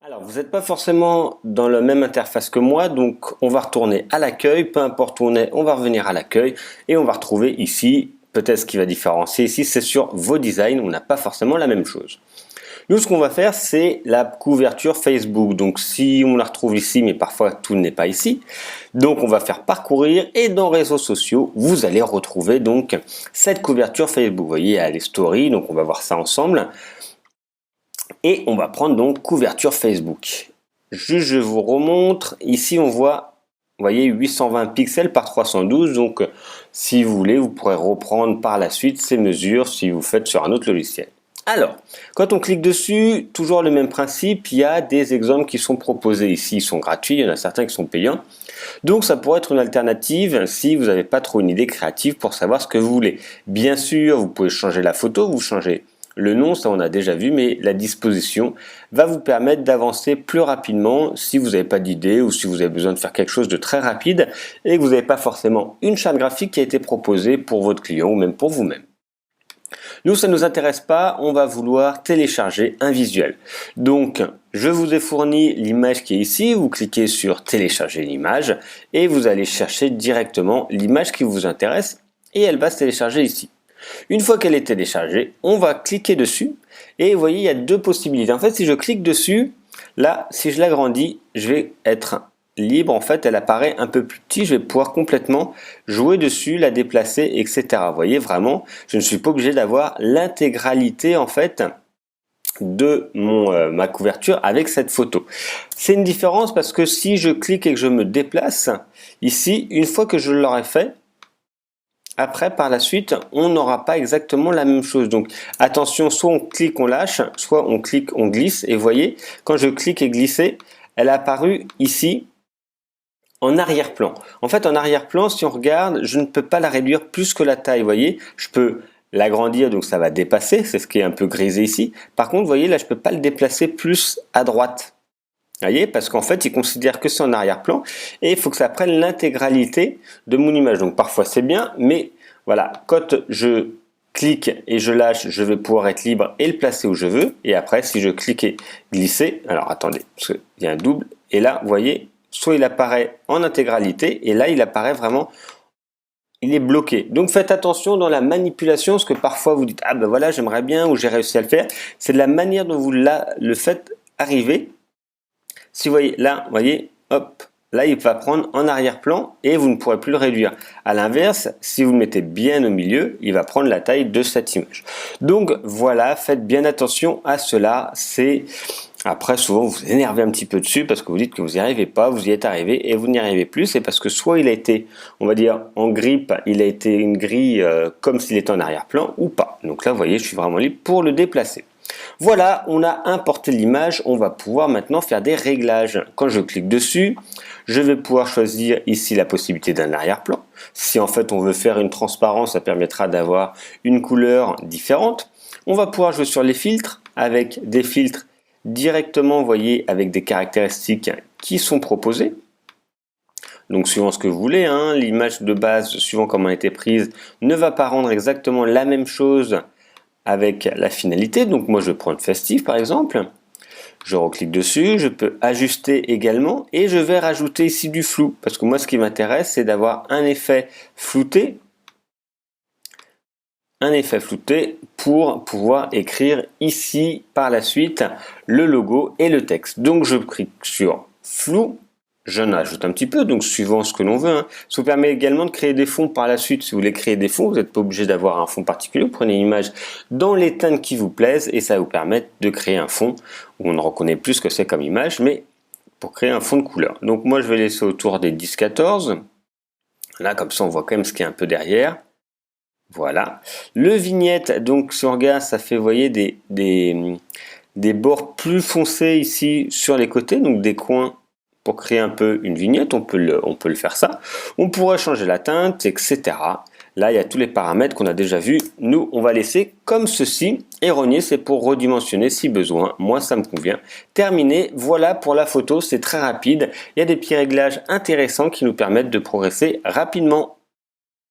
Alors, vous n'êtes pas forcément dans la même interface que moi, donc on va retourner à l'accueil, peu importe où on est, on va revenir à l'accueil et on va retrouver ici, peut-être ce qui va différencier ici, c'est sur vos designs, on n'a pas forcément la même chose. Nous, ce qu'on va faire, c'est la couverture Facebook. Donc, si on la retrouve ici, mais parfois tout n'est pas ici, donc on va faire parcourir et dans réseaux sociaux, vous allez retrouver donc cette couverture Facebook. Vous voyez, il y a les stories, donc on va voir ça ensemble. Et on va prendre donc couverture Facebook. Juste, je vous remontre. Ici, on voit, vous voyez, 820 pixels par 312. Donc, si vous voulez, vous pourrez reprendre par la suite ces mesures si vous faites sur un autre logiciel. Alors, quand on clique dessus, toujours le même principe, il y a des exemples qui sont proposés ici, ils sont gratuits, il y en a certains qui sont payants. Donc ça pourrait être une alternative si vous n'avez pas trop une idée créative pour savoir ce que vous voulez. Bien sûr, vous pouvez changer la photo, vous changez le nom, ça on a déjà vu, mais la disposition va vous permettre d'avancer plus rapidement si vous n'avez pas d'idée ou si vous avez besoin de faire quelque chose de très rapide et que vous n'avez pas forcément une charte graphique qui a été proposée pour votre client ou même pour vous-même. Nous, ça ne nous intéresse pas, on va vouloir télécharger un visuel. Donc, je vous ai fourni l'image qui est ici, vous cliquez sur télécharger l'image et vous allez chercher directement l'image qui vous intéresse et elle va se télécharger ici. Une fois qu'elle est téléchargée, on va cliquer dessus et vous voyez, il y a deux possibilités. En fait, si je clique dessus, là, si je l'agrandis, je vais être libre. En fait, elle apparaît un peu plus petit. Je vais pouvoir complètement jouer dessus, la déplacer, etc. Vous voyez, vraiment, je ne suis pas obligé d'avoir l'intégralité, en fait, de ma couverture avec cette photo. C'est une différence parce que si je clique et que je me déplace, ici, une fois que je l'aurai fait, après, par la suite, on n'aura pas exactement la même chose. Donc, attention, soit on clique, on lâche, soit on clique, on glisse. Et vous voyez, quand je clique et glisser, elle a apparu ici en arrière-plan. En fait, en arrière-plan, si on regarde, je ne peux pas la réduire plus que la taille. Vous voyez, je peux l'agrandir, donc ça va dépasser. C'est ce qui est un peu grisé ici. Par contre, vous voyez, là, je ne peux pas le déplacer plus à droite. Vous voyez, parce qu'en fait, il considère que c'est en arrière-plan et il faut que ça prenne l'intégralité de mon image. Donc parfois c'est bien, mais voilà, quand je clique et je lâche, je vais pouvoir être libre et le placer où je veux. Et après, si je clique et glisser, alors attendez, parce qu'il y a un double, et là, vous voyez, soit il apparaît en intégralité, et là, il apparaît vraiment, il est bloqué. Donc faites attention dans la manipulation, parce que parfois vous dites, ah ben voilà, j'aimerais bien, ou j'ai réussi à le faire. C'est de la manière dont vous le faites arriver. Si vous voyez là, vous voyez, hop, là il va prendre en arrière-plan et vous ne pourrez plus le réduire. À l'inverse, si vous le mettez bien au milieu, il va prendre la taille de cette image. Donc voilà, faites bien attention à cela. C'est après souvent vous vous énervez un petit peu dessus parce que vous dites que vous n'y arrivez pas, vous y êtes arrivé et vous n'y arrivez plus. C'est parce que soit il a été, on va dire en grippe, il a été une grille comme s'il était en arrière-plan ou pas. Donc là, vous voyez, je suis vraiment libre pour le déplacer. Voilà, on a importé l'image, on va pouvoir maintenant faire des réglages. Quand je clique dessus, je vais pouvoir choisir ici la possibilité d'un arrière-plan. Si en fait on veut faire une transparence, ça permettra d'avoir une couleur différente. On va pouvoir jouer sur les filtres avec des filtres directement, vous voyez, avec des caractéristiques qui sont proposées. Donc suivant ce que vous voulez, hein, l'image de base, suivant comment elle a été prise, ne va pas rendre exactement la même chose avec la finalité. Donc moi je vais prendre festif par exemple, je reclique dessus, je peux ajuster également et je vais rajouter ici du flou parce que moi ce qui m'intéresse c'est d'avoir un effet flouté pour pouvoir écrire ici par la suite le logo et le texte. Donc je clique sur flou, j'en ajoute un petit peu, donc suivant ce que l'on veut. Hein. Ça vous permet également de créer des fonds par la suite. Si vous voulez créer des fonds, vous n'êtes pas obligé d'avoir un fond particulier. Vous prenez une image dans les teintes qui vous plaisent et ça va vous permettre de créer un fond où on ne reconnaît plus ce que c'est comme image, mais pour créer un fond de couleur. Donc moi, je vais laisser autour des 10-14. Là, comme ça, on voit quand même ce qu'il y a un peu derrière. Voilà. Le vignette, donc si on regarde, ça fait, vous voyez, des bords plus foncés ici sur les côtés, donc des coins. Pour créer un peu une vignette, on peut le faire ça. On pourrait changer la teinte, etc. Là, il y a tous les paramètres qu'on a déjà vus. Nous, on va laisser comme ceci. Erroné, c'est pour redimensionner si besoin. Moi, ça me convient. Terminé. Voilà pour la photo. C'est très rapide. Il y a des petits réglages intéressants qui nous permettent de progresser rapidement.